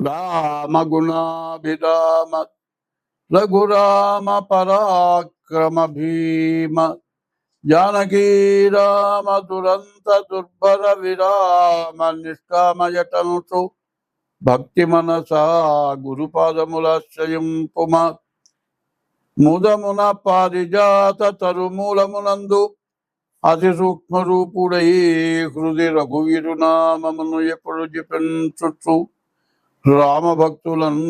రామ గుణాభిరామ రఘురామ పరాక్రమ భీమ జానకీ రామ దురంత దుర్భర విరామ నిష్కామయటనుసు భక్తి మనసా గురుపాదములాశ్రయింపుమ ముదమున పారిజాత తరుమూలమునందు అతి సూక్ష్మ రూపుడై హృది రఘువీరునామమును ఎప్పుడు జపించుచు రామభక్తులను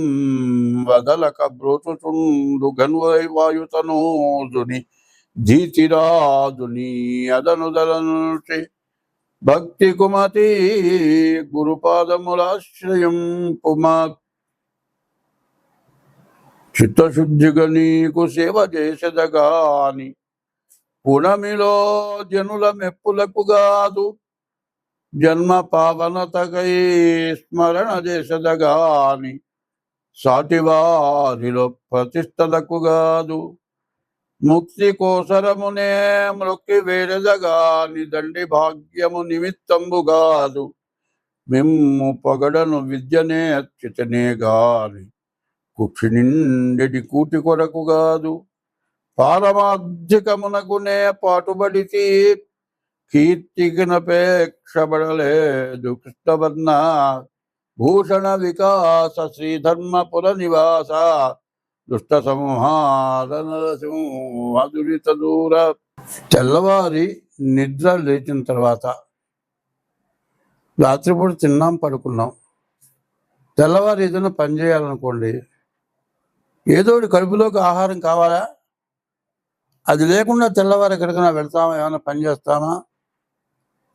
వదలక బ్రోచుచుండు గన్వైవాయుతనోజుని ధీతిరాజుని అదనుదలనుచి భక్తి కుమతి గురుపాదములాశ్రయం పుమా చిత్తశుద్ధిగా నీకు సేవ చేసెదగాని పునమిలో జనుల మెప్పులకు గాదు జన్మ పావనతకై స్మరణ చేసెదగాని సాటివారిలో ప్రతిష్టలకు గాదు ముక్తి కోసరమునే మృక్కి వేడెదగాని దండి భాగ్యము నిమిత్తంబు గాదు మిమ్ము పొగడను విద్యనే అచ్యుతనే గాని కుక్షి నిండెడి కూటి కొరకు గాదు పారమార్థికమునకునే పాటుబడితి కీర్తికినపేక్షబడలేదు కృష్ణవర్ణ భూషణ వికాస శ్రీధర్మపుర నివాస దుష్ట సంహారనరసింహదురిత దూర. తెల్లవారి నిద్ర లేచిన తర్వాత రాత్రిపూట తిన్నాం పడుకున్నాం, తెల్లవారి ఏదైనా పని చేయాలనుకోండి, ఏదో కడుపులోకి ఆహారం కావాలా, అది లేకుండా తెల్లవారు ఎక్కడికైనా వెళ్తామా, ఏమైనా పని చేస్తామా,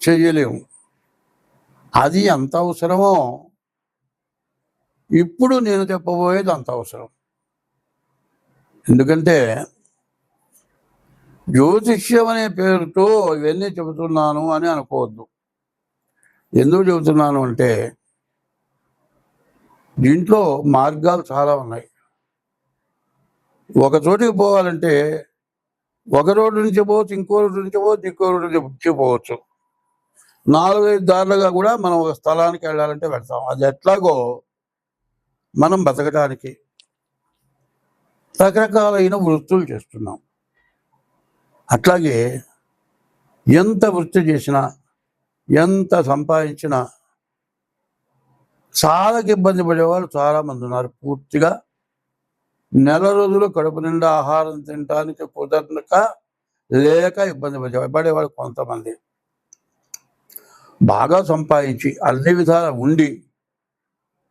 చెయ్యలేము. అది ఎంత అవసరమో ఇప్పుడు నేను చెప్పబోయేది అంత అవసరం. ఎందుకంటే జ్యోతిష్యం అనే పేరుతో ఇవన్నీ చెబుతున్నాను అని అనుకోవద్దు. ఎందుకు చెబుతున్నాను అంటే దీంట్లో మార్గాలు చాలా ఉన్నాయి. ఒక చోటికి పోవాలంటే ఒక రోడ్డు నుంచి పోవచ్చు, ఇంకో రోడ్డు నుంచి పోవచ్చు, ఇంకో రోడ్డు నుంచి పోవచ్చు. 4-5 దారులుగా కూడా మనం ఒక స్థలానికి వెళ్ళాలంటే వెళ్తాం. అది ఎట్లాగో మనం బతకడానికి రకరకాలైన వృత్తులు చేస్తున్నాం. అట్లాగే ఎంత వృత్తి చేసినా, ఎంత సంపాదించినా చాలా ఇబ్బంది పడేవాళ్ళు చాలామంది ఉన్నారు. పూర్తిగా నెల రోజులు కడుపు నిండా ఆహారం తినడానికి కుదరక లేక ఇబ్బంది పడేవాళ్ళు కొంతమంది. బాగా సంపాదించి అన్ని విధాల ఉండి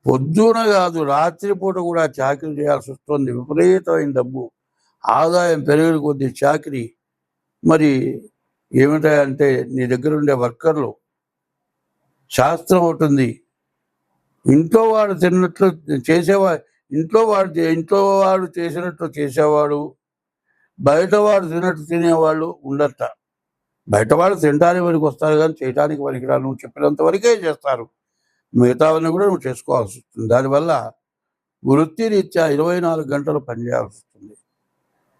పొద్దున కాదు రాత్రిపూట కూడా చాకరీ చేయాల్సి వస్తుంది. విపరీతమైన డబ్బు, ఆదాయం పెరిగిన కొద్ది చాకరీ. మరి ఏమిటంటే నీ దగ్గర ఉండే వర్కర్లు, శాస్త్రం ఉంటుంది, ఇంట్లో వాడు తిన్నట్లు చేసేవాడు, ఇంట్లో వాడు చేసినట్లు చేసేవాడు, బయటవాడు తిన్నట్టు తినేవాళ్ళు ఉండట. బయటవాడు తినడానికి వరకు వస్తారు కానీ చేయడానికి వరకు నువ్వు చెప్పినంత వరకే చేస్తారు, మిగతావన్నీ కూడా నువ్వు చేసుకోవాల్సి వస్తుంది. దానివల్ల వృత్తిరీత్యా 24 గంటలు పనిచేయాల్సి వస్తుంది.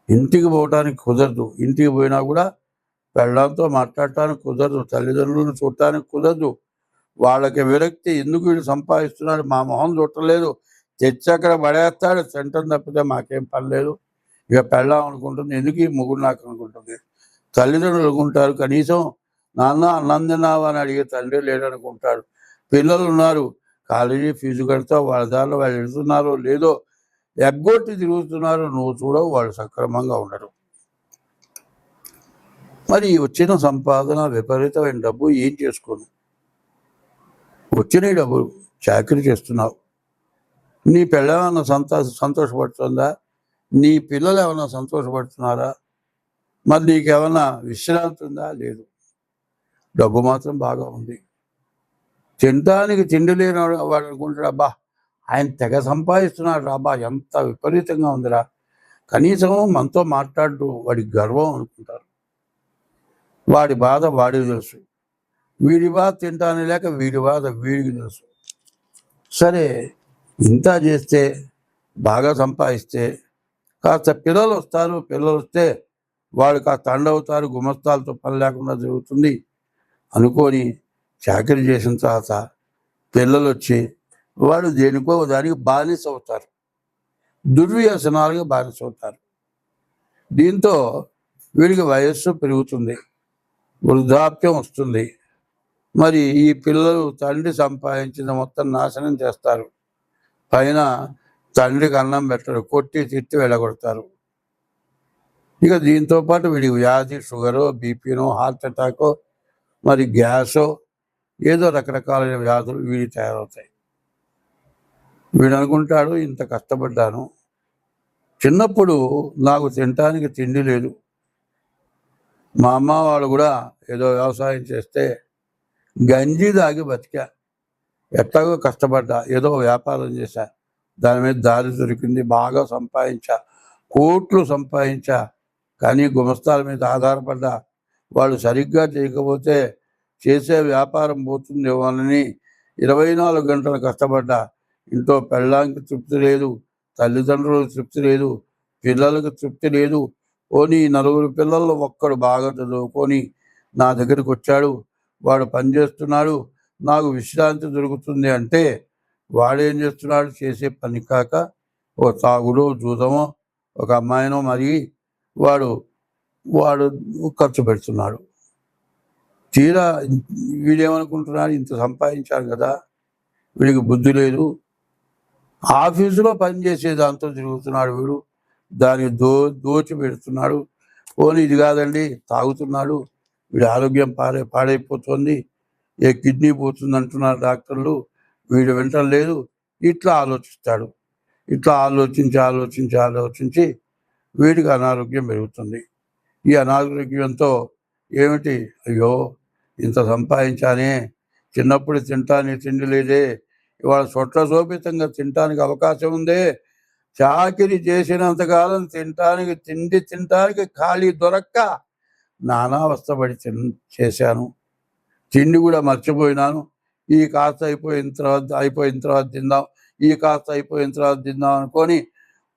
ఇంటికి పోవటానికి కుదరదు, ఇంటికి పోయినా కూడా పెళ్ళాంతో మాట్లాడటానికి కుదరదు, తల్లిదండ్రులను చూడటానికి కుదరదు. వాళ్ళకి విరక్తి, ఎందుకు వీళ్ళు సంపాదిస్తున్నాడు, మా మొహం చుట్టలేదు, తెచ్చక్కడ పడేస్తాడు, సెంటర్ తప్పితే మాకేం పని లేదు. ఇక పెళ్ళాం అనుకుంటుంది, ఎందుకు ఈ మొగుడు నాకు అనుకుంటుంది. తల్లిదండ్రులు అనుకుంటారు, కనీసం నాన్న అన్నం తిన్నావా అని అడిగే తండ్రి లేడనుకుంటాడు. పిల్లలు ఉన్నారు, కాలేజీ ఫీజు కడతా, వాళ్ళ దారిలో వాళ్ళు వెళ్తున్నారో లేదో ఎగ్గొట్టి తిరుగుతున్నారు, నువ్వు చూడవు, వాళ్ళు సక్రమంగా ఉండరు. మరి వచ్చిన సంపాదన విపరీతమైన డబ్బు ఏం చేసుకోను, వచ్చిన డబ్బులు చాకరీ చేస్తున్నావు. నీ పిల్ల ఏమన్నా సంతోషపడుతుందా, నీ పిల్లలు ఏమన్నా సంతోషపడుతున్నారా, మరి నీకేమన్నా విశ్రాంతి ఉందా, లేదు. డబ్బు మాత్రం బాగా ఉంది. తినడానికి తిండి లేని వాడు అనుకుంటాడు, అబ్బా ఆయన తెగ సంపాదిస్తున్నాడు రా, అబ్బా ఎంత విపరీతంగా ఉందిరా, కనీసం మనతో మాట్లాడు, వాడికి గర్వం అనుకుంటారు. వాడి బాధ వాడికి తెలుసు, వీడి బాధ తింటానే లేక వీడి బాధ వీడికి తెలుసు. సరే, ఇంత చేస్తే, బాగా సంపాదిస్తే కాస్త పిల్లలు వస్తారు, పిల్లలు వస్తే వాళ్ళు కాస్త అండవుతారు, గుమస్తాలతో పని లేకుండా జరుగుతుంది అనుకొని చాకరీ చేసిన తర్వాత పిల్లలు వచ్చి వాడు దేనికో దానికి బానిస అవుతారు, దుర్వ్యసనాలుగా బానిస అవుతారు. దీంతో వీడికి వయస్సు పెరుగుతుంది, వృద్ధాప్యం వస్తుంది. మరి ఈ పిల్లలు తండ్రి సంపాదించిన మొత్తం నాశనం చేస్తారు. పైన తండ్రికి అన్నం పెట్టరు, కొట్టి తిట్టి వెళ్ళగొడతారు. ఇక దీంతో పాటు వీడికి వ్యాధి, షుగరో, బీపీనో, హార్ట్ అటాకో, మరి గ్యాసో, ఏదో రకరకాలైన వ్యాధులు వీడి తయారవుతాయి. వీడు అనుకుంటాడు, ఇంత కష్టపడ్డాను, చిన్నప్పుడు నాకు తినటానికి తిండి లేదు, మా అమ్మ వాళ్ళు కూడా ఏదో వ్యవసాయం చేస్తే గంజి తాగి బతికా, ఎట్లాగో కష్టపడ్డా, ఏదో వ్యాపారం చేశా, దాని మీద దారి దొరికింది, బాగా సంపాదించా, కోట్లు సంపాదించా, కానీ గుమస్తాల మీద ఆధారపడ్డా, వాళ్ళు సరిగ్గా చేయకపోతే చేసే వ్యాపారం పోతుందేమోనని 24 గంటలు కష్టపడ్డా. ఇంట్లో పెళ్ళాంకి తృప్తి లేదు, తల్లిదండ్రులకు తృప్తి లేదు, పిల్లలకు తృప్తి లేదు. పోనీ 4 పిల్లల్లో ఒక్కడు బాగా చదువుకొని నా దగ్గరికి వచ్చాడు, వాడు పనిచేస్తున్నాడు, నాకు విశ్రాంతి దొరుకుతుంది అంటే వాడేం చేస్తున్నాడు? చేసే పని కాక ఒక తాగుడో, జూదమో, ఒక అమ్మాయినో మరి వాడు వాడు ఖర్చు పెడుతున్నాడు. తీరా వీడేమనుకుంటున్నాడు, ఇంత సంపాదించాడు కదా, వీడికి బుద్ధి లేదు, ఆఫీసులో పనిచేసే దాంతో తిరుగుతున్నాడు వీడు, దాన్ని దోచి పెడుతున్నాడు. పోనీ ఇది కాదండి, తాగుతున్నాడు, వీడి ఆరోగ్యం పాడైపోతుంది, ఏ కిడ్నీ పోతుంది అంటున్నారు డాక్టర్లు, వీడు వింటలేదు. ఇట్లా ఆలోచిస్తాడు. ఇట్లా ఆలోచించి వీడికి అనారోగ్యం పెరుగుతుంది. ఈ అనారోగ్యంతో ఏమిటి, అయ్యో ఇంత సంపాదించానే, చిన్నప్పుడు తినటానికి తిండి లేదే, ఇవాళ శోభితంగా తినటానికి అవకాశం ఉందే, చాకిరి చేసినంతకాలం తినటానికి ఖాళీ దొరక్క నానా అవస్థపడి చేశాను, తిండి కూడా మర్చిపోయినాను, ఈ కాస్త అయిపోయిన తర్వాత తిందాం, ఈ కాస్త అయిపోయిన తర్వాత తిందాం అనుకొని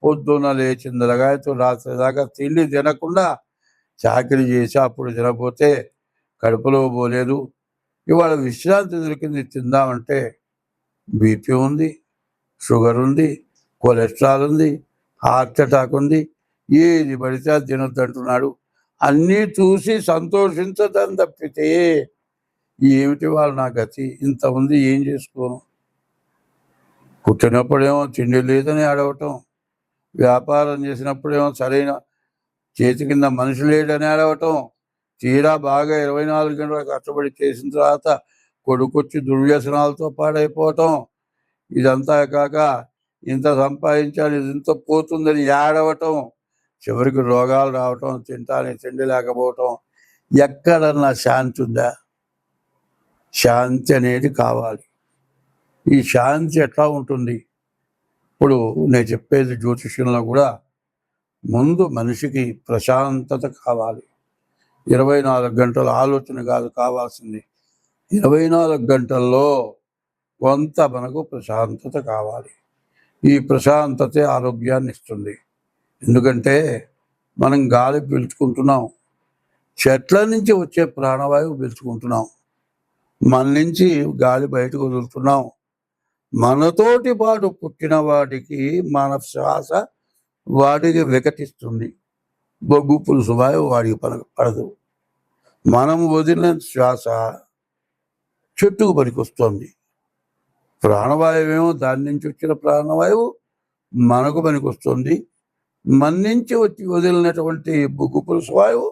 పొద్దున్న లేచింది లగాయతూ రాత్రి దాకా తిండి తినకుండా చాకరీ చేసి అప్పుడు తినకపోతే కడుపులో పోలేదు. ఇవాళ విశ్రాంతి దొరికింది, తిందామంటే బీపీ ఉంది, షుగర్ ఉంది, కొలెస్ట్రాల్ ఉంది, హార్ట్ అటాక్ ఉంది, ఏది పడితే తినొద్దంటున్నాడు. అన్నీ చూసి సంతోషించదని తప్పితే ఏమిటి వాళ్ళు నా గతి, ఇంత ఉంది, ఏం చేసుకోను. పుట్టినప్పుడేమో తిండి లేదని అడగటం, వ్యాపారం చేసినప్పుడేమో సరైన చేతి కింద మనిషి లేడని అడగటం, తీరా బాగా 24 గంటలు కష్టపడి చేసిన తర్వాత కొడుకొచ్చి దుర్వ్యసనాలతో పాడైపోవటం, ఇదంతా కాక ఇంత సంపాదించాలి, ఇంత పోతుందని ఏడవటం, చివరికి రోగాలు రావటం, తిండి లేకపోవటం. ఎక్కడన్నా శాంతి ఉందా? శాంతి అనేది కావాలి. ఈ శాంతి ఎట్లా ఉంటుంది? ఇప్పుడు నేను చెప్పేది జ్యోతిష్యంలో కూడా ముందు మనిషికి ప్రశాంతత కావాలి. 24 గంటల ఆలోచన కాదు కావాల్సింది, 24 గంటల్లో కొంత మనకు ప్రశాంతత కావాలి. ఈ ప్రశాంతతే ఆరోగ్యాన్ని ఇస్తుంది. ఎందుకంటే మనం గాలి పీల్చుకుంటున్నాం, చెట్ల నుంచి వచ్చే ప్రాణవాయువు పీల్చుకుంటున్నాం, మన నుంచి గాలి బయటకు వదులుతున్నాం. మనతోటి పాటు పుట్టిన వాటికి మన శ్వాస వాటికి వికటిస్తుంది, బొగ్గు పులుసు వాయువు వాడికి పడదు. మనం వదిలిన శ్వాస చెట్టుకు పనికొస్తుంది. ప్రాణవాయువు ఏమో దాని నుంచి వచ్చిన ప్రాణవాయువు మనకు పనికొస్తుంది. మన నుంచి వచ్చి వదిలినటువంటి బొగ్గు పులుసు వాయువు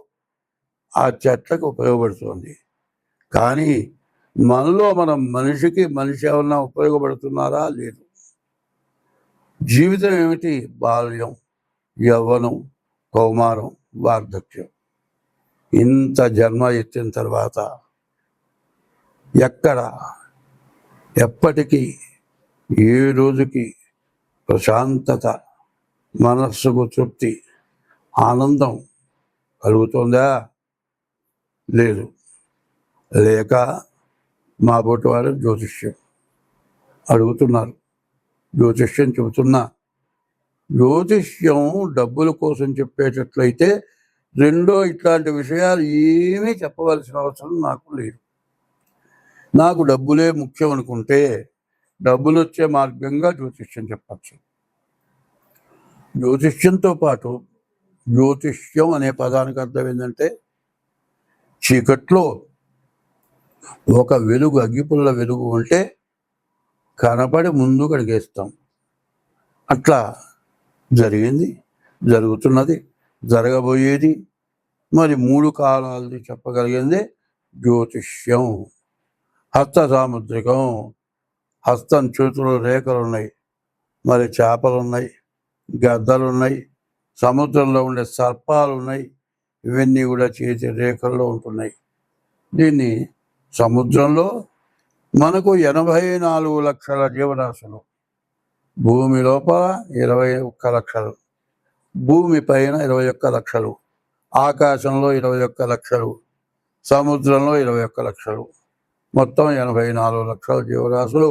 ఆ చెట్లకు ఉపయోగపడుతుంది. కానీ మనలో మనిషి ఏమన్నా ఉపయోగపడుతున్నారా? లేదు. జీవితం ఏమిటి? బాల్యం, యవ్వనం, కౌమారం, వార్ధక్యం. ఇంత జన్మ ఎత్తిన తర్వాత ఎప్పటికీ ఏ రోజుకి ప్రశాంతత, మనస్సుకు తృప్తి, ఆనందం కలుగుతుందా? లేదు. లేక మా బోటి వారు జ్యోతిష్యం అడుగుతున్నారు, జ్యోతిష్యం చెబుతున్నా. జ్యోతిష్యం డబ్బుల కోసం చెప్పేటట్లయితే రెండో ఇట్లాంటి విషయాలు ఏమీ చెప్పవలసిన అవసరం నాకు లేదు. నాకు డబ్బులే ముఖ్యం అనుకుంటే డబ్బులు వచ్చే మార్గంగా జ్యోతిష్యం చెప్పచ్చు. జ్యోతిష్యంతో పాటు జ్యోతిష్యం అనే పదానికి అర్థం ఏంటంటే చీకట్లో ఒక వెలుగు, అగ్గిపుల్ల వెలుగు ఉంటే కనపడి ముందు అడిగేస్తాం. అట్లా జరిగింది, జరుగుతున్నది, జరగబోయేది, మరి 3 కాలాలది చెప్పగలిగింది జ్యోతిష్యం. హస్త సాముద్రికం, హస్తం చేతిలో రేఖలు ఉన్నాయి, మరి చేపలు ఉన్నాయి, గద్దలు ఉన్నాయి, సముద్రంలో ఉండే సర్పాలు ఉన్నాయి, ఇవన్నీ కూడా చేతి రేఖల్లో ఉంటున్నాయి. దీన్ని సముద్రంలో మనకు 84 లక్షల జీవరాశులు, భూమి లోపల 21 లక్షలు, భూమి పైన 21 లక్షలు, ఆకాశంలో 21 లక్షలు, సముద్రంలో 21 లక్షలు, మొత్తం 84 లక్షల జీవరాశులు.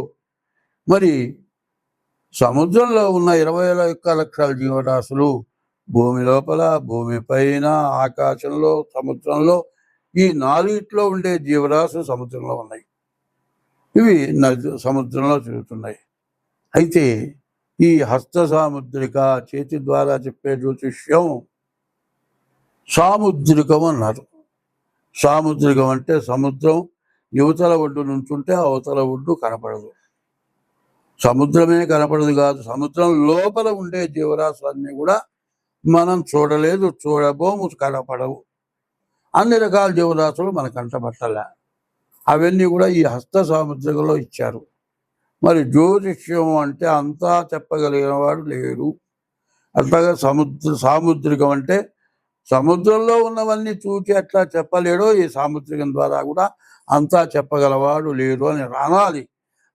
మరి సముద్రంలో ఉన్న 21 లక్షల జీవరాశులు భూమి లోపల, భూమి పైన, ఆకాశంలో, సముద్రంలో, ఈ 4 ఉండే జీవరాశులు సముద్రంలో ఉన్నాయి. ఇవి సముద్రంలో తిరుగుతున్నాయి. అయితే ఈ హస్త సాముద్రిక, చేతి ద్వారా చెప్పే జ్యోతిష్యం సాముద్రికం అన్నారు. సాముద్రికం అంటే సముద్రం యువతల ఒడ్డు నుంచుంటే అవతల ఒడ్డు కనపడదు. సముద్రమే కనపడదు కాదు, సముద్రం లోపల ఉండే జీవరాశులన్నీ కూడా మనం చూడలేదు, చూడబోము, కనపడవు. అన్ని రకాల జీవరాశులు మన కంటపట్టలే. అవన్నీ కూడా ఈ హస్త సాముద్రికలో ఇచ్చారు. మరి జ్యోతిష్యం అంటే అంతా చెప్పగలిగిన వాడు లేడు. అట్లాగే సాముద్రికం అంటే సముద్రంలో ఉన్నవన్నీ చూసి అట్లా చెప్పలేడో, ఈ సాముద్రికం ద్వారా కూడా అంతా చెప్పగలవాడు లేడు అని అనాలి.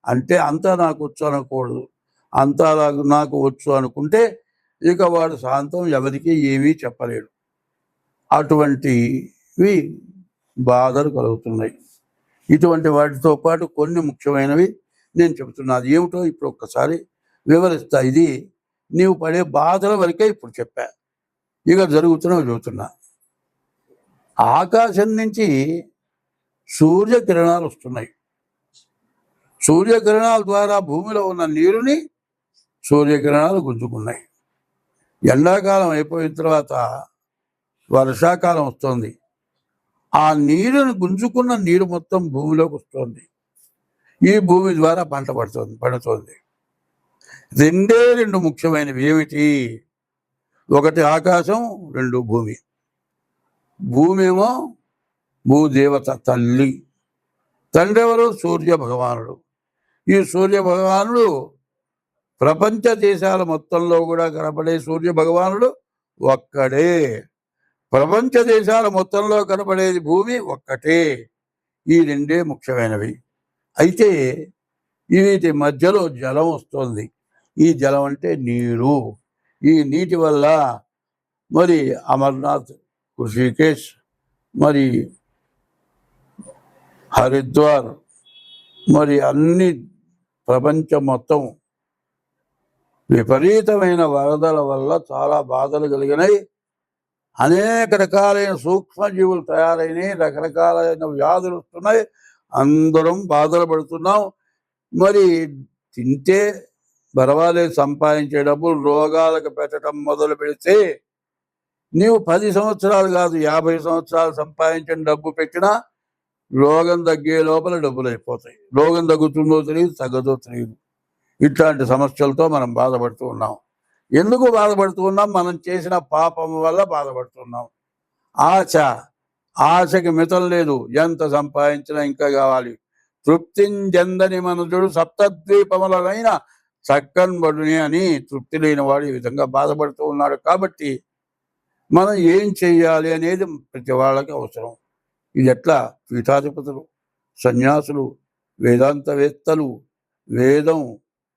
అంటే అంతా నాకు వచ్చు అనకూడదు. అంతా నాకు వచ్చు అనుకుంటే ఇక వాడు శాంతం ఎవరికి ఏమీ చెప్పలేడు. అటువంటివి బాధలు కలుగుతున్నాయి. ఇటువంటి వాటితో పాటు కొన్ని ముఖ్యమైనవి నేను చెబుతున్నది ఏమిటో ఇప్పుడు ఒక్కసారి వివరిస్తా. ఇది నీవు పడే బాధల వరకే ఇప్పుడు చెప్పా. ఇక జరుగుతున్నవి చెబుతున్నా. ఆకాశం నుంచి సూర్యకిరణాలు వస్తున్నాయి. సూర్యకిరణాల ద్వారా భూమిలో ఉన్న నీరుని సూర్యకిరణాలు గుంజుకున్నాయి. ఎండాకాలం అయిపోయిన తర్వాత వర్షాకాలం వస్తుంది. ఆ నీరుని గుంజుకున్న నీరు మొత్తం భూమిలోకి వస్తుంది. ఈ భూమి ద్వారా పంట పండుతుంది. 2 ముఖ్యమైనవి ఏమిటి? ఒకటి ఆకాశం, 2 భూమి. భూమి ఏమో భూదేవత తల్లి, తండ్రి ఎవరు? సూర్య భగవానుడు. ఈ సూర్య భగవానుడు ప్రపంచ దేశాల మొత్తంలో కూడా కనపడే సూర్య భగవానుడు ఒక్కడే. ప్రపంచ దేశాల మొత్తంలో కనపడేది భూమి ఒక్కటే. ఈ 2 ముఖ్యమైనవి. అయితే వీటి మధ్యలో జలం వస్తుంది. ఈ జలం అంటే నీరు. ఈ నీటి వల్ల మరి అమర్నాథ్, ఋషికేశ్, మరి హరిద్వార్, మరి అన్ని ప్రపంచం మొత్తం విపరీతమైన వరదల వల్ల చాలా బాధలు కలిగినాయి. అనేక రకాలైన సూక్ష్మజీవులు తయారైనాయి. రకరకాలైన వ్యాధులు వస్తున్నాయి. అందరం బాధలు పడుతున్నాం. మరి తింటే పర్వాలేదు, సంపాదించే డబ్బులు రోగాలకు పెట్టడం మొదలు పెడితే నీవు 10 సంవత్సరాలు కాదు 50 సంవత్సరాలు సంపాదించిన డబ్బు పెట్టినా రోగం తగ్గే లోపల డబ్బులు అయిపోతాయి. రోగం తగ్గుతుందో తెలియదు, తగ్గదో తెలియదు. ఇట్లాంటి సమస్యలతో మనం బాధపడుతూ ఉన్నాం. ఎందుకు బాధపడుతూ ఉన్నాం? మనం చేసిన పాపం వల్ల బాధపడుతున్నాం. ఆశకి మితం లేదు. ఎంత సంపాదించినా ఇంకా కావాలి. తృప్తించెందని మనుజుడు సప్తద్వీపములైన చక్కన్బడుని అని తృప్తి లేని వాడు ఈ విధంగా బాధపడుతూ ఉన్నాడు. కాబట్టి మనం ఏం చెయ్యాలి అనేది ప్రతి వాళ్ళకి అవసరం. ఇది ఎట్లా? పీఠాధిపతులు, సన్యాసులు, వేదాంతవేత్తలు, వేదం,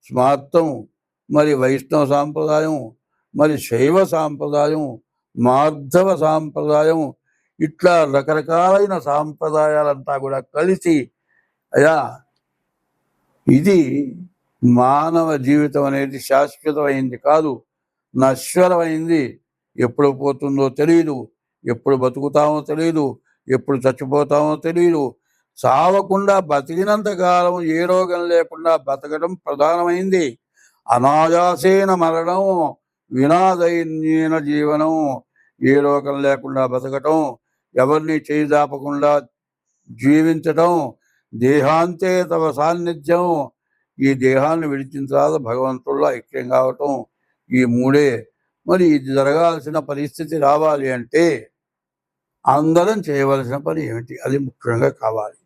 స్మార్తం, మరి వైష్ణవ సాంప్రదాయం, మరి శైవ సాంప్రదాయం, మాధవ సాంప్రదాయం, ఇట్లా రకరకాలైన సాంప్రదాయాలంతా కూడా కలిసి అయ్యా ఇది మానవ జీవితం అనేది శాశ్వతమైంది కాదు, నశ్వరమైంది. ఎప్పుడు పోతుందో తెలియదు, ఎప్పుడు బతుకుతామో తెలియదు, ఎప్పుడు చచ్చిపోతామో తెలియదు. సావకుండా బతికినంత కాలం ఏ రోగం లేకుండా బతకడం ప్రధానమైంది. అనాయాసేన మరణం, వినాదైన్యేన జీవనం. ఏ రోగం లేకుండా బతకటం, ఎవరిని చేయిదాపకుండా జీవించటం, దేహాంతే తవ సాన్నిధ్యం. ఈ దేహాన్ని విడిచిన తర్వాత భగవంతుల్లో ఐక్యం కావటం, ఈ మూడే. మరి ఇది జరగాల్సిన పరిస్థితి రావాలి అంటే అందరం చేయవలసిన పని ఏమిటి? అది ముఖ్యంగా కావాలి.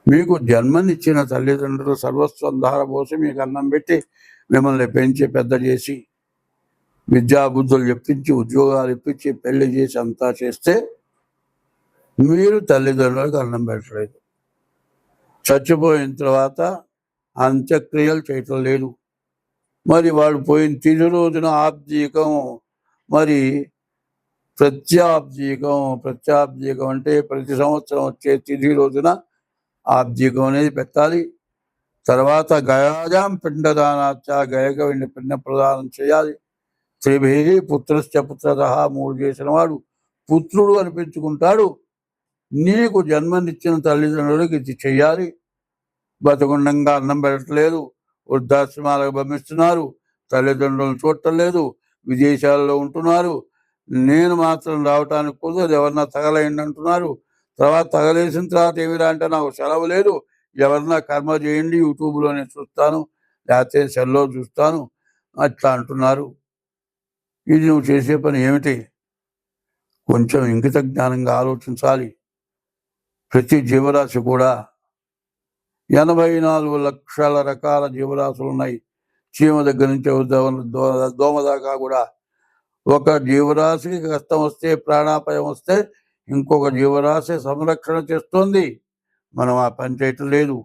మీకు జన్మనిచ్చిన తల్లిదండ్రులు సర్వస్వం ధారపోసి మీకు అన్నం పెట్టి మిమ్మల్ని పెంచి పెద్ద చేసి విద్యాబుద్ధులు చెప్పించి ఉద్యోగాలు ఇప్పించి పెళ్లి చేసి అంతా చేస్తే మీరు తల్లిదండ్రులకు అన్నం పెట్టలేదు. చచ్చిపోయిన తర్వాత అంత్యక్రియలు చేయటం లేదు. మరి వాడు పోయిన తిది రోజున ఆబ్దీకం, మరి ప్రత్యాబ్దీకం అంటే ప్రతి సంవత్సరం వచ్చే తిథి రోజున ఆబ్దీకం అనేది పెట్టాలి. తర్వాత గయాజాం పిండదానాచ, గయక పిండ ప్రదానం చేయాలి. త్రిభి పుత్రశ్చ పుత్రత, 3 చేసిన వాడు పుత్రుడు అనిపించుకుంటాడు. నీకు జన్మనిచ్చిన తల్లిదండ్రులకు ఇది చెయ్యాలి. బతుకుండంగా అన్నం పెట్టలేదు, వృద్ధాశ్రమాలకు పంపిస్తున్నారు, తల్లిదండ్రులను చూడటం లేదు, విదేశాల్లో ఉంటున్నారు. నేను మాత్రం రావటానికి కుదరదు, ఎవరన్నా తగలయండి అంటున్నారు. తర్వాత తగలేసిన తర్వాత ఏమిరా అంటే నాకు సెలవు లేదు, ఎవరన్నా కర్మ చేయండి, యూట్యూబ్లోనే చూస్తాను, లేకపోతే సెల్లో చూస్తాను అట్లా అంటున్నారు. ఇది నువ్వు చేసే పని ఏమిటి? కొంచెం ఇంగిత జ్ఞానంగా ఆలోచించాలి. ప్రతి జీవరాశి కూడా 84 లక్షల రకాల జీవరాశులు ఉన్నాయి. చీమ దగ్గర నుంచి దోమ దాకా కూడా. ఒక జీవరాశికి కష్టం వస్తే, ప్రాణాపాయం వస్తే ఇంకొక జీవరాశి సంరక్షణ చేస్తుంది. మనం ఆ పని చేయటం లేదు.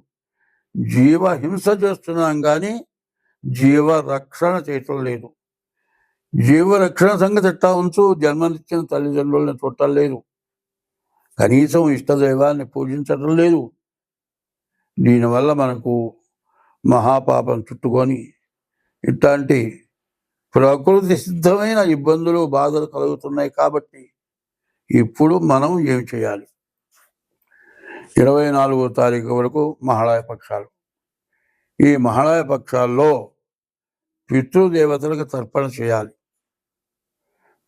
జీవహింస చేస్తున్నాం కానీ జీవరక్షణ చేయటం లేదు. జీవరక్షణ సంగతి ఎట్టా ఉంచు, జన్మనిచ్చిన తల్లిదండ్రులను చూడటం లేదు, కనీసం ఇష్టదైవాన్ని పూజించటం లేదు. దీనివల్ల మనకు మహాపాపం చుట్టుకొని ఇట్లాంటి ప్రకృతి సిద్ధమైన ఇబ్బందులు, బాధలు కలుగుతున్నాయి. కాబట్టి ఇప్పుడు మనం ఏం చేయాలి? 24వ తారీఖు వరకు మహాళయ పక్షాలు. ఈ మహాళయ పక్షాల్లో పితృదేవతలకు తర్పణ చేయాలి.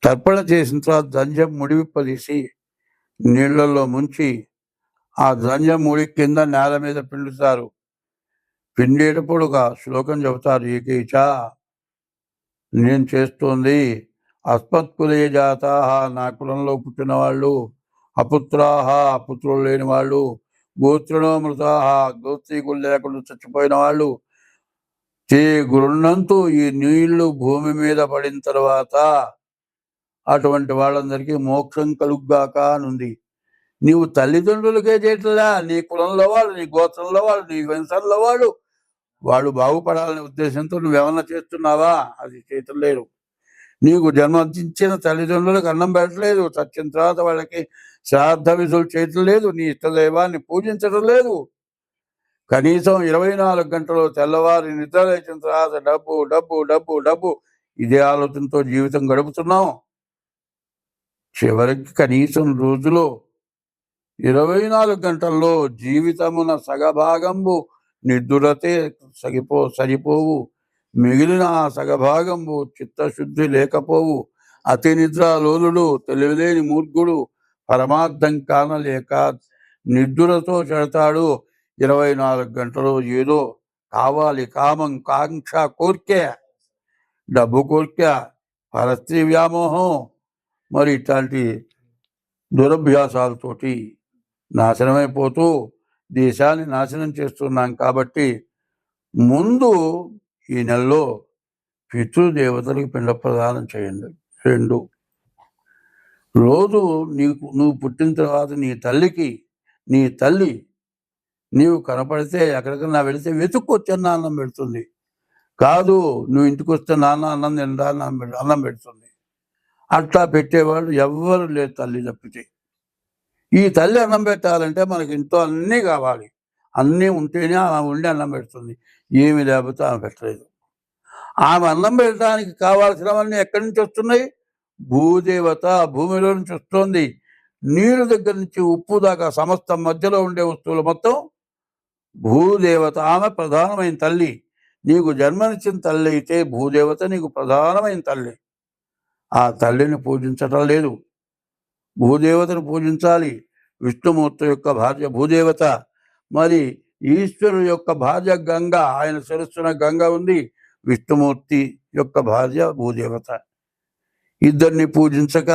తర్పణ చేసిన తర్వాత దంజం ముడివిప్పదీసి నీళ్లలో ముంచి ఆ దంజం ముడి కింద నేల మీద పిండుతారు. పిండేటప్పుడు ఒక శ్లోకం చెబుతారు. ఏకైచ, నేను చేస్తోంది అస్మత్కులే జాతా, నా కులంలో పుట్టిన వాళ్ళు, అపుత్రాహ, పుత్రులు లేని వాళ్ళు, గోత్రులో మృతాహ, గోత్రీకులు లేకుండా చచ్చిపోయిన వాళ్ళు, తే గృహంతు, ఈ నీళ్లు భూమి మీద పడిన తర్వాత అటువంటి వాళ్ళందరికీ మోక్షం కలుగ్గాక అనుంది. నీవు తల్లిదండ్రులకే చేయట్లా, నీ కులంలో వాళ్ళు, నీ గోత్రంలో వాళ్ళు, నీ వంశంలో వాళ్ళు బాగుపడాలనే ఉద్దేశంతో నువ్వేమన్నా చేస్తున్నావా? అది చేయటం లేదు. నీకు జన్మనిచ్చిన తల్లిదండ్రులకు అన్నం పెట్టలేదు, చచ్చిన తర్వాత వాళ్ళకి శ్రాద్ధ విధులు చేయటం లేదు, నీ ఇష్టదైవాన్ని పూజించడం లేదు. కనీసం 24 గంటలు తెల్లవారి నిద్ర లేచిన తర్వాత డబ్బు డబ్బు డబ్బు డబ్బు ఇదే ఆలోచనతో జీవితం గడుపుతున్నాం. చివరికి కనీసం రోజులో 24 గంటల్లో జీవితమున సగభాగంబు నిద్దురతే సరిపోవు, మిగిలిన ఆ సగభాగంబు చిత్తశుద్ధి లేకపోవు. అతి నిద్రాలోలుడు, తెలివిలేని మూర్ఖుడు, పరమార్థం కానలేక నిద్దురతో చెడతాడు. 24 గంటలు ఏదో కావాలి, కామం, కాంక్ష, కోర్కె, డబ్బు కోర్కె, పరస్త్రీ వ్యామోహం, మరి ఇట్లాంటి దురభ్యాసాలతోటి నాశనమైపోతూ దేశాన్ని నాశనం చేస్తున్నాం. కాబట్టి ముందు ఈ నెలలో పితృదేవతలకు పిండ ప్రదానం చేయండి. 2, రోజు నువ్వు పుట్టిన తర్వాత నీ తల్లి నీవు కనపడితే ఎక్కడికన్నా వెళితే వెతుక్కొచ్చన్న అన్నం పెడుతుంది. కాదు, నువ్వు ఇంటికి వస్తే నాన్న అన్నం తిందా అన్నం పెడుతుంది. అట్లా పెట్టేవాళ్ళు ఎవ్వరు లేరు తల్లి తప్పితే. ఈ తల్లి అన్నం పెట్టాలంటే మనకి ఇంట్లో అన్నీ కావాలి. అన్నీ ఉంటేనే ఆమె ఉండి అన్నం పెడుతుంది. ఏమి లేకపోతే ఆమె పెట్టలేదు. ఆమె అన్నం పెట్టడానికి కావాల్సినవన్నీ ఎక్కడి నుంచి వస్తున్నాయి? భూదేవత భూమిలో నుంచి వస్తుంది. నీరు దగ్గర నుంచి ఉప్పు దాకా సమస్త మధ్యలో ఉండే వస్తువులు మొత్తం భూదేవత. ఆమె ప్రధానమైన తల్లి. నీకు జన్మనిచ్చిన తల్లి అయితే భూదేవత నీకు ప్రధానమైన తల్లి. ఆ తల్లిని పూజించటం లేదు, భూదేవతను పూజించాలి. విష్ణుమూర్తి యొక్క భార్య భూదేవత. మరి ఈశ్వరుడు యొక్క భార్య గంగ, ఆయన శిరస్సున గంగ ఉంది. విష్ణుమూర్తి యొక్క భార్య భూదేవత. ఇద్దరిని పూజించక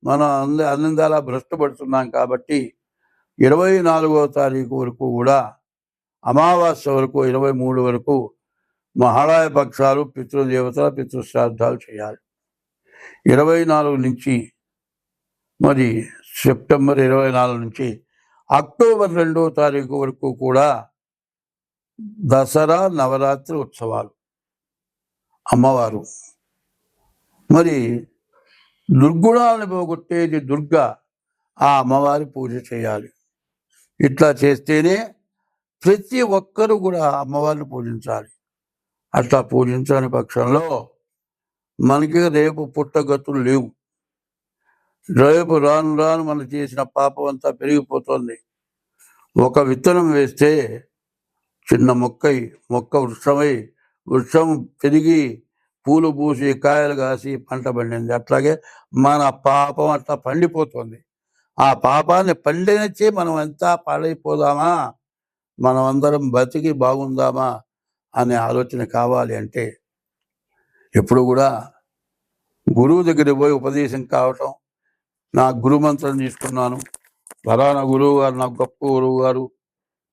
మనం అన్నిందాలా భ్రష్టపడుతున్నాం. కాబట్టి 24వ తారీఖు వరకు కూడా, అమావాస్య వరకు 23 వరకు మహాళయ పక్షాలు, పితృదేవతల పితృశ్రాద్ధాలు చేయాలి. 24 నుంచి మరి సెప్టెంబర్ 24 నుంచి అక్టోబర్ 2వ తారీఖు వరకు కూడా దసరా నవరాత్రి ఉత్సవాలు. అమ్మవారు మరి దుర్గుణాలను పోగొట్టేది దుర్గా. ఆ అమ్మవారి పూజ చేయాలి. ఇట్లా చేస్తేనే ప్రతి ఒక్కరూ కూడా అమ్మవారిని పూజించాలి. అట్లా పూజించని పక్షంలో మనకి రేపు పుట్టగతులు లేవు. రేపు రాను రాను మనం చేసిన పాపం అంతా పెరిగిపోతుంది. ఒక విత్తనం వేస్తే చిన్న మొక్క వృక్షమై, వృక్షం పెరిగి పూలు పూసి కాయలు కాసి పంట పండింది. అట్లాగే మన పాపం అట్లా పండిపోతుంది. ఆ పాపాన్ని పండినచ్చి మనం ఎంత పాడైపోదామా, మనం అందరం బతికి బాగుందామా అనే ఆలోచన కావాలి. అంటే ఎప్పుడు కూడా గురువు దగ్గరికి పోయి ఉపదేశం కావటం, నా గురుమంత్రం తీసుకున్నాను, ఫలానా గురువు గారు నాకు గొప్ప గురువు గారు,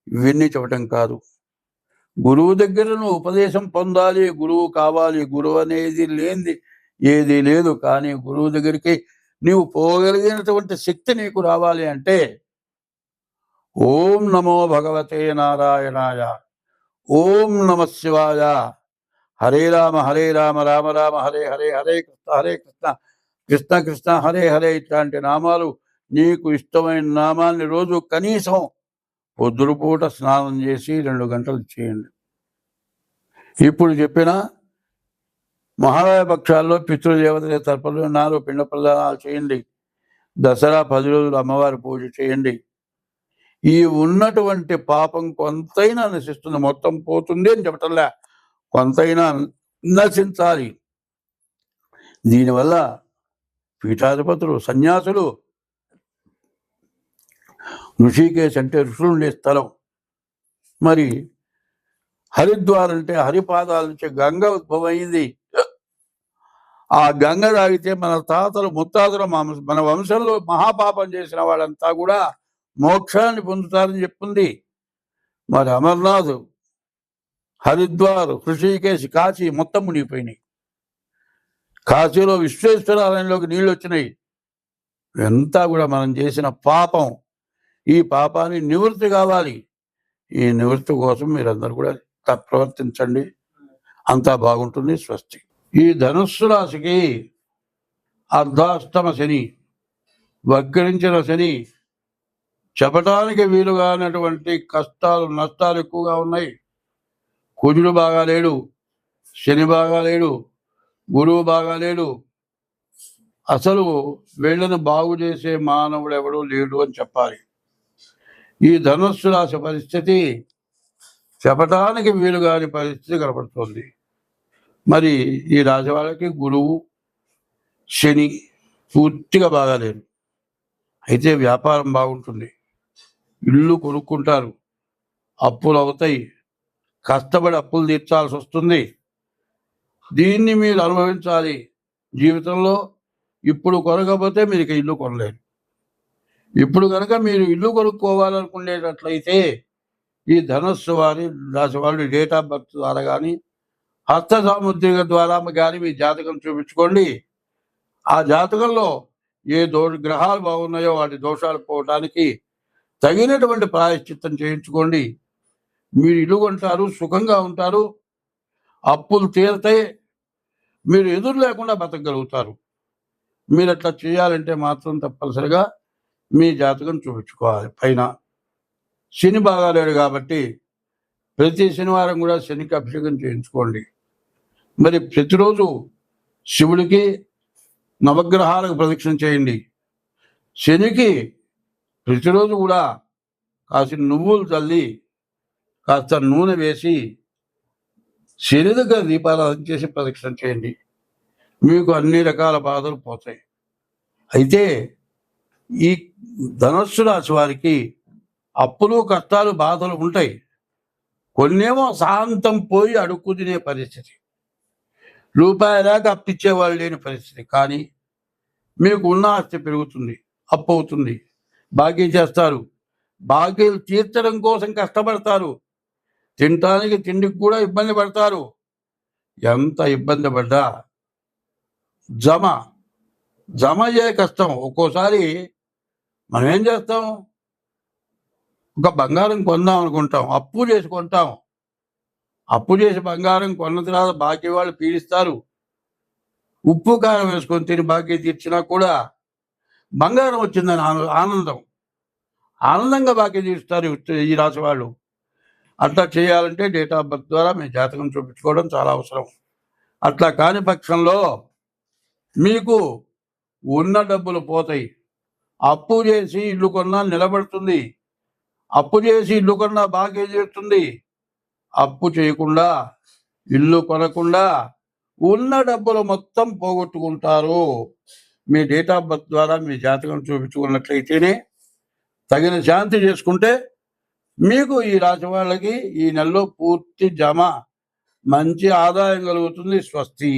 ఇవన్నీ చెప్పటం కాదు. గురువు దగ్గర నువ్వు ఉపదేశం పొందాలి, గురువు కావాలి. గురువు అనేది లేనిది ఏది లేదు. కానీ గురువు దగ్గరికి నీవు పోగలిగినటువంటి శక్తి నీకు రావాలి అంటే ఓం నమో భగవతే నారాయణాయ, ఓం నమ శివాయ, హరే రామ రామ రామ హరే హరే, హరే కృష్ణ కృష్ణ కృష్ణ హరే హరే. ఇట్లాంటి నామాలు నీకు ఇష్టమైన నామాన్ని రోజు కనీసం పొద్దురుపూట స్నానం చేసి 2 గంటలు చేయండి. ఇప్పుడు చెప్పిన మహాలయ పక్షాల్లో పితృదేవతల తరపులు 4 పిండ ప్రదానాలు చేయండి. దసరా 10 రోజులు అమ్మవారి పూజ చేయండి. ఈ ఉన్నటువంటి పాపం కొంతైనా నశిస్తుంది. మొత్తం పోతుంది అని చెప్పటంలే, కొంతైనా నశించాలి. దీనివల్ల పీఠాధిపతులు, సన్యాసులు, ఋషికేశ్ అంటే ఋషులు ఉండే స్థలం, మరి హరిద్వార్ అంటే హరిపాదాల నుంచి గంగ ఉద్భవమైంది. ఆ గంగ తాగితే మన తాతలు ముత్తాతలు మన వంశంలో మహాపాపం చేసిన వాళ్ళంతా కూడా మోక్షాన్ని పొందుతారని చెప్పింది. మరి అమర్నాథ్, హరిద్వార్, ఋషికేశ్, కాశీ మొత్తం మునిగిపోయినాయి. కాశీలో విశ్వేశ్వరాలయంలోకి నీళ్ళు వచ్చినాయి. ఎంత కూడా మనం చేసిన పాపం, ఈ పాపాన్ని నివృత్తి కావాలి. ఈ నివృత్తి కోసం మీరందరూ కూడా ప్రవర్తించండి. అంతా బాగుంటుంది. స్వస్తి. ఈ ధనుస్సు రాశికి అర్ధాష్టమ శని, వక్రించిన శని, చెప్పటానికి వీలుగానటువంటి కష్టాలు, నష్టాలు ఎక్కువగా ఉన్నాయి. కుజుడు బాగాలేడు, శని బాగాలేడు, గురువు బాగాలేడు. అసలు వీళ్ళను బాగు చేసే మానవుడు ఎవడూ లేడు అని చెప్పాలి. ఈ ధనుస్సు రాశి పరిస్థితి చెప్పటానికి వీలుగాని పరిస్థితి కనపడుతుంది. మరి ఈ రాశి వాళ్ళకి గురువు, శని పూర్తిగా బాగాలేరు. అయితే వ్యాపారం బాగుంటుంది, ఇల్లు కొనుక్కుంటారు, అప్పులు అవుతాయి, కష్టపడి అప్పులు తీర్చాల్సి వస్తుంది. దీన్ని మీరు అనుభవించాలి జీవితంలో. ఇప్పుడు కొనకపోతే మీరు ఇక ఇల్లు కొనలేరు. ఇప్పుడు కనుక మీరు ఇల్లు కొనుక్కోవాలనుకునేటట్లయితే ఈ ధనుస్సు వారి రాశి వాళ్ళు డేట్ ఆఫ్ బర్త్ ద్వారా కానీ, హస్త సాముద్రిక ద్వారా కానీ మీ జాతకం చూపించుకోండి. ఆ జాతకంలో ఏ గ్రహాలు బాగున్నాయో వాటి దోషాలు పోవటానికి తగినటువంటి ప్రాయశ్చిత్తం చేయించుకోండి. మీరు ఇల్లు కొంటారు, సుఖంగా ఉంటారు, అప్పులు తీరతాయి, మీరు ఎదురు లేకుండా బతకగలుగుతారు. మీరు అట్లా చేయాలంటే మాత్రం తప్పనిసరిగా మీ జాతకం చూపించుకోవాలి. పైన శని బాగాలేడు కాబట్టి ప్రతి శనివారం కూడా శనికి అభిషేకం చేయించుకోండి. మరి ప్రతిరోజు శివుడికి, నవగ్రహాలకు ప్రదక్షిణ చేయండి. శనికి ప్రతిరోజు కూడా కాసిన నువ్వులు చల్లి కాస్త నూనె వేసి శని దగ్గర దీపారాధన చేసి ప్రదక్షిణ చేయండి. మీకు అన్ని రకాల బాధలు పోతాయి. అయితే ఈ ధనస్సు రాశి వారికి అప్పులు కష్టాలు బాధలు ఉంటాయి. కొన్నేమో శాంతం పోయి అడుక్కు తినే పరిస్థితి, రూపాయి దాకా అప్పిచ్చేవాళ్ళు లేని పరిస్థితి. కానీ మీకు ఉన్న ఆస్తి పెరుగుతుంది, అప్పు అవుతుంది, బాకీ చేస్తారు, బాకీలు తీర్చడం కోసం కష్టపడతారు, తినటానికి తిండికి కూడా ఇబ్బంది పడతారు. ఎంత ఇబ్బంది పడ్డా జమ అయ్యే కష్టం. ఒక్కోసారి మనం ఏం చేస్తాం, ఒక బంగారం కొందాం అనుకుంటాం, అప్పు చేసి కొంటాం. అప్పు చేసి బంగారం కొన్న తర్వాత బాకీ వాళ్ళు పీడిస్తారు. ఉప్పు కారం వేసుకొని తిని బాకీ తీర్చినా కూడా బంగారం వచ్చిందని ఆనందంగా బాకీ తీరుస్తారు ఈ రాశి వాళ్ళు. అట్లా చేయాలంటే డేట్ ఆఫ్ బర్త్ ద్వారా మీ జాతకం చూపించుకోవడం చాలా అవసరం. అట్లా కాని పక్షంలో మీకు ఉన్న డబ్బులు పోతాయి. అప్పు చేసి ఇల్లు కొన్నా నిలబడుతుంది, అప్పు చేసి ఇల్లు కొన్నా బాకీ చేస్తుంది. అప్పు చేయకుండా ఇల్లు కొనకుండా ఉన్న డబ్బులు మొత్తం పోగొట్టుకుంటారు. మీ డేట్ ఆఫ్ బర్త్ ద్వారా మీ జాతకం చూపించుకున్నట్లయితేనే తగిన శాంతి చేసుకుంటే మీకు ఈ రాశి వాళ్ళకి ఈ నెలలో పూర్తి మంచి ఆదాయం కలుగుతుంది. స్వస్తి.